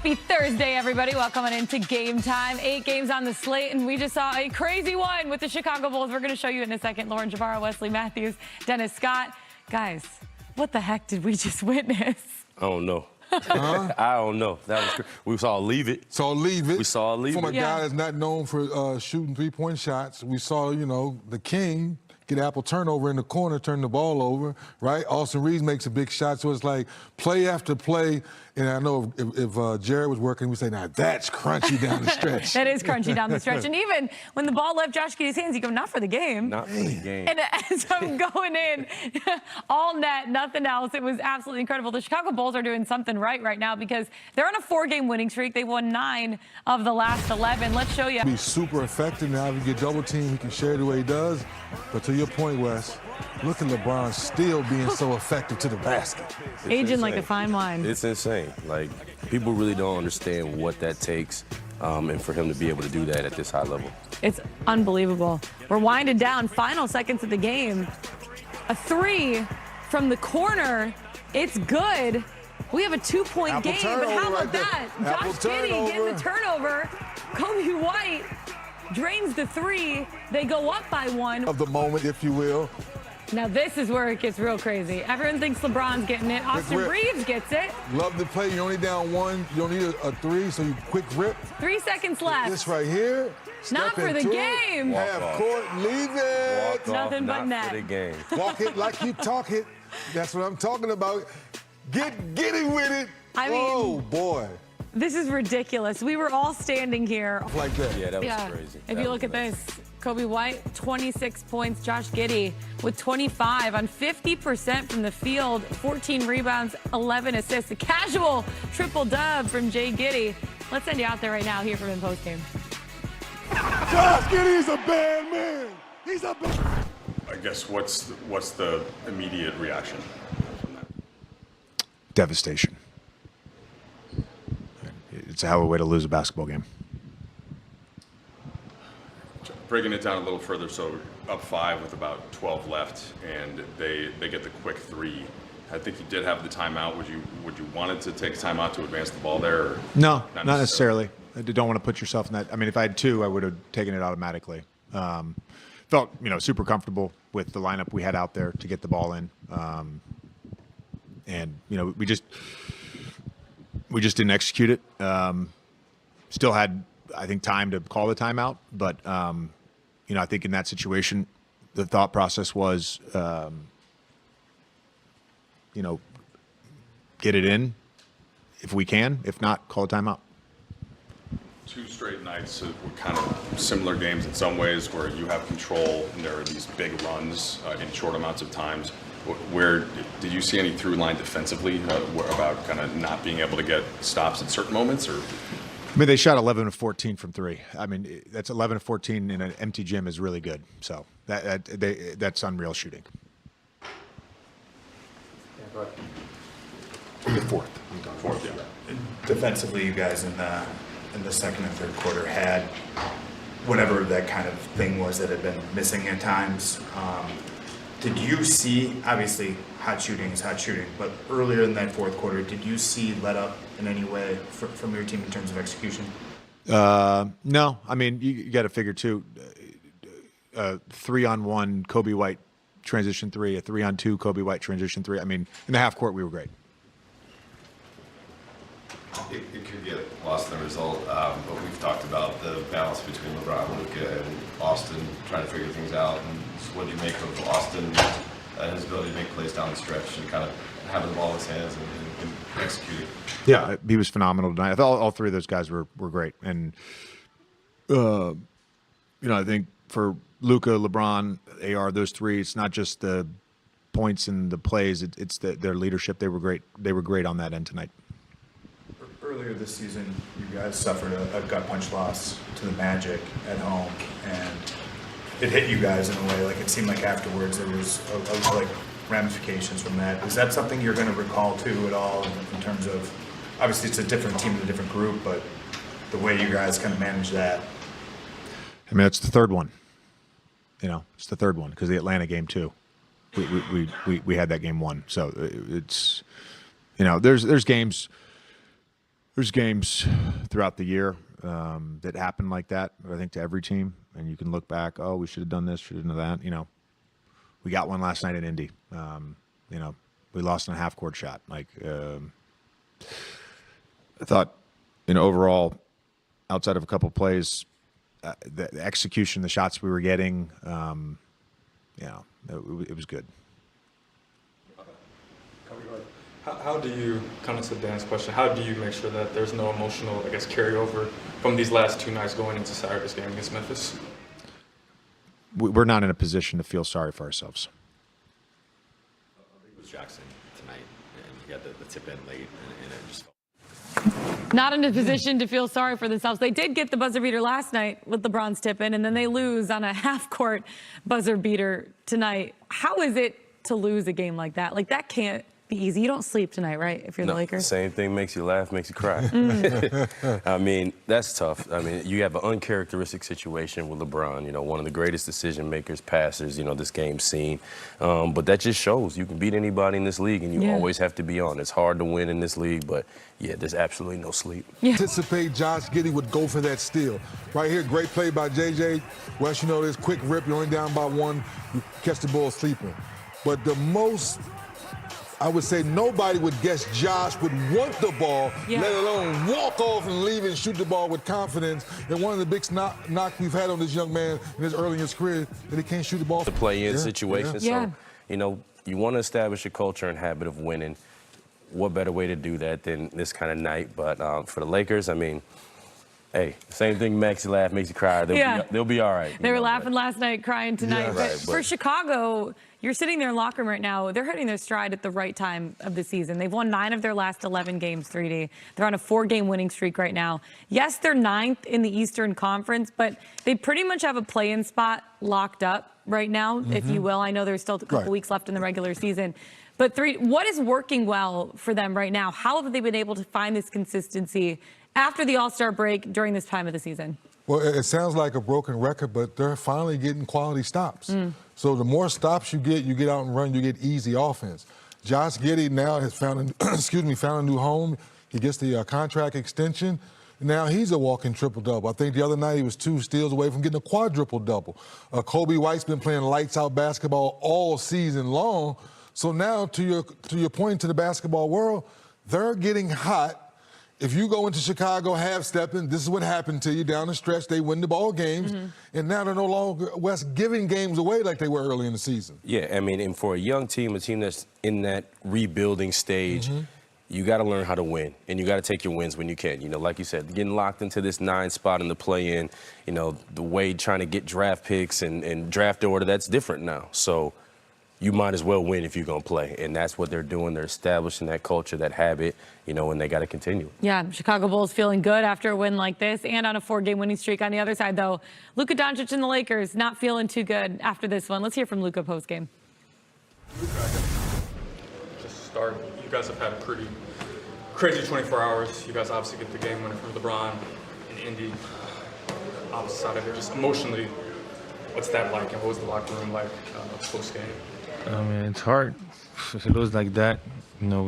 Happy Thursday, everybody. Welcome on into Game Time. 8 games on the slate, and we just saw a crazy one with the Chicago Bulls. We're going to show you in a second. Lauren Jabara, Wesley Matthews, Dennis Scott. Guys, what the heck did we just witness? I don't know. I don't know. That was we saw Leave It. We saw Leave It. From a guy that's not known for shooting three-point shots. We saw, you know, the king get Apple turnover in the corner, turn the ball over, right? Austin Reeves makes a big shot, so it's like play after play. And I know if Jared was working, we'd say, now that's crunchy down the stretch. That is crunchy down the stretch. And even when the ball left Josh Giddey's hands, you go, not for the game. Not for the game. And as I'm going in, all net, nothing else. It was absolutely incredible. The Chicago Bulls are doing something right now because they're on a 4-game winning streak. They won 9 of the last 11. Let's show you. He's super effective now. If you get double team, he can share the way he does. But to your point, Wes, look at LeBron still being so effective to the basket. Aging like a fine wine. It's insane. Like, people really don't understand what that takes, and for him to be able to do that at this high level. It's unbelievable. We're winding down. Final seconds of the game. A 3 from the corner. It's good. We have a 2-point game, but how about that? Josh Giddey getting the turnover. Kobe White drains the 3. They go up by 1. Of the moment, if you will. Now this is where it gets real crazy. Everyone thinks LeBron's getting it. Austin Reeves gets it. Love the play. You're only down 1. You don't need a 3, so you quick rip. 3 seconds left. This right here. Not for the game. Half court, leave it. Nothing but net. For the game. Walk it like you talk it. That's what I'm talking about. Get it with it. I mean, oh boy. This is ridiculous. We were all standing here. Like that. Yeah, that was crazy. If you look at this, Kobe White, 26 points. Josh Giddey with 25 on 50% from the field, 14 rebounds, 11 assists. A casual triple-dub from Jay Giddey. Let's send you out there right now, hear from him post-game. Josh Giddey's a bad man. He's a bad man. I guess what's the immediate reaction from that? Devastation. It's a hell of a way to lose a basketball game. Breaking it down a little further, so up 5 with about 12 left, and they get the quick 3. I think you did have the timeout. Would you wanted to take a timeout to advance the ball there? Or no, not necessarily. I don't want to put yourself in that. I mean, if I had 2, I would have taken it automatically. Felt, super comfortable with the lineup we had out there to get the ball in. And, we just didn't execute it. Still had, I think, time to call the timeout. But, I think in that situation, the thought process was, get it in if we can. If not, call a timeout. 2 straight nights of kind of similar games in some ways where you have control and there are these big runs in short amounts of times. Where did you see any through line defensively about kind of not being able to get stops at certain moments? Or I mean, they shot 11 of 14 from 3. I mean, that's 11 of 14 in an empty gym is really good. So that's unreal shooting. Yeah, go ahead. Fourth, yeah. Defensively, you guys in the second and third quarter had whatever that kind of thing was that had been missing at times. Did you see, obviously, hot shooting is hot shooting, but earlier in that fourth quarter, did you see let up in any way from your team in terms of execution? No. I mean, you got to figure, too, 3-on-1 Kobe White transition 3, a 3-on-2 Kobe White transition 3. I mean, in the half court, we were great. It could get lost in the result, but we've talked about the balance between LeBron, Luka, and Austin trying to figure things out. And what do you make of Austin and his ability to make plays down the stretch and kind of having the ball in his hands and executing? Yeah, he was phenomenal tonight. I thought all 3 of those guys were great. And, I think for Luka, LeBron, AR, those 3, it's not just the points and the plays, it's their leadership. They were great. They were great on that end tonight. Earlier this season, you guys suffered a gut punch loss to the Magic at home, and it hit you guys in a way. Like it seemed like afterwards there was like ramifications from that. Is that something you're going to recall too at all in terms of? Obviously, it's a different team and a different group, but the way you guys kind of manage that. I mean, it's the third one. It's the third one because the Atlanta game too. We had that game 1, so it's there's games. There's games throughout the year that happen like that, I think, to every team. And you can look back, oh, we should have done this, should have done that. You know, we got one last night in Indy. You know, we lost on a half-court shot. Like, I thought, you know, overall, outside of a couple plays, the execution, the shots we were getting, you know, it was good. How do you, kind of to Dan's question, how do you make sure that there's no emotional, I guess, carryover from these last 2 nights going into Saturday's game against Memphis? We're not in a position to feel sorry for ourselves. It was Jackson tonight, and he got the tip in late, and it just Not in a position to feel sorry for themselves. They did get the buzzer beater last night with LeBron's tip in, and then they lose on a half-court buzzer beater tonight. How is it to lose a game like that? Like, that can't be easy. You don't sleep tonight, right, if you're the Lakers? Same thing makes you laugh, makes you cry. I mean, that's tough. I mean, you have an uncharacteristic situation with LeBron, you know, one of the greatest decision makers, passers, you know, this game's seen. But that just shows you can beat anybody in this league, and you always have to be on. It's hard to win in this league, but, yeah, there's absolutely no sleep. Anticipate Josh Giddey would go for that steal. Right here, great play by JJ. Wes, you know, this quick rip, you're only down by one, you catch the ball sleeping. But the most, I would say, nobody would guess Josh would want the ball, let alone walk off and leave and shoot the ball with confidence. And one of the big knocks we've had on this young man in his early in his career, that he can't shoot the ball. The play-in situation. Yeah. So, you know, you want to establish a culture and habit of winning. What better way to do that than this kind of night? But for the Lakers, I mean, hey, same thing makes you laugh, makes you cry. They'll be all right. They were laughing last night, crying tonight. Yeah, but for Chicago, you're sitting there in the locker room right now. They're hitting their stride at the right time of the season. They've won 9 of their last 11 games, 3D. They're on a 4-game winning streak right now. Yes, they're 9th in the Eastern Conference, but they pretty much have a play-in spot locked up right now, if you will. I know there's still a couple weeks left in the regular season. But what is working well for them right now? How have they been able to find this consistency after the All-Star break during this time of the season? Well, it sounds like a broken record, but they're finally getting quality stops. So the more stops you get out and run, you get easy offense. Josh Giddey now has found a new home. He gets the contract extension. Now he's a walking triple-double. I think the other night he was 2 steals away from getting a quadruple-double. Kobe White's been playing lights-out basketball all season long. So now, to your point, to the basketball world, they're getting hot. If you go into Chicago half-stepping, this is what happened to you down the stretch. They win the ball games, and now they're no longer giving games away like they were early in the season. Yeah, I mean, and for a young team, a team that's in that rebuilding stage, you got to learn how to win, and you got to take your wins when you can. You know, like you said, getting locked into this 9 spot in the play-in, you know, the way trying to get draft picks and draft order, that's different now. So you might as well win if you're going to play. And that's what they're doing. They're establishing that culture, that habit, you know, and they got to continue. Yeah, Chicago Bulls feeling good after a win like this and on a 4-game winning streak. On the other side, though, Luka Doncic and the Lakers not feeling too good after this one. Let's hear from Luka postgame. Just to start, you guys have had a pretty crazy 24 hours. You guys obviously get the game winner from LeBron in Indy. Opposite side of it, just emotionally, what's that like, and what was the locker room like post-game? I mean, it's hard. If it was like that, you know,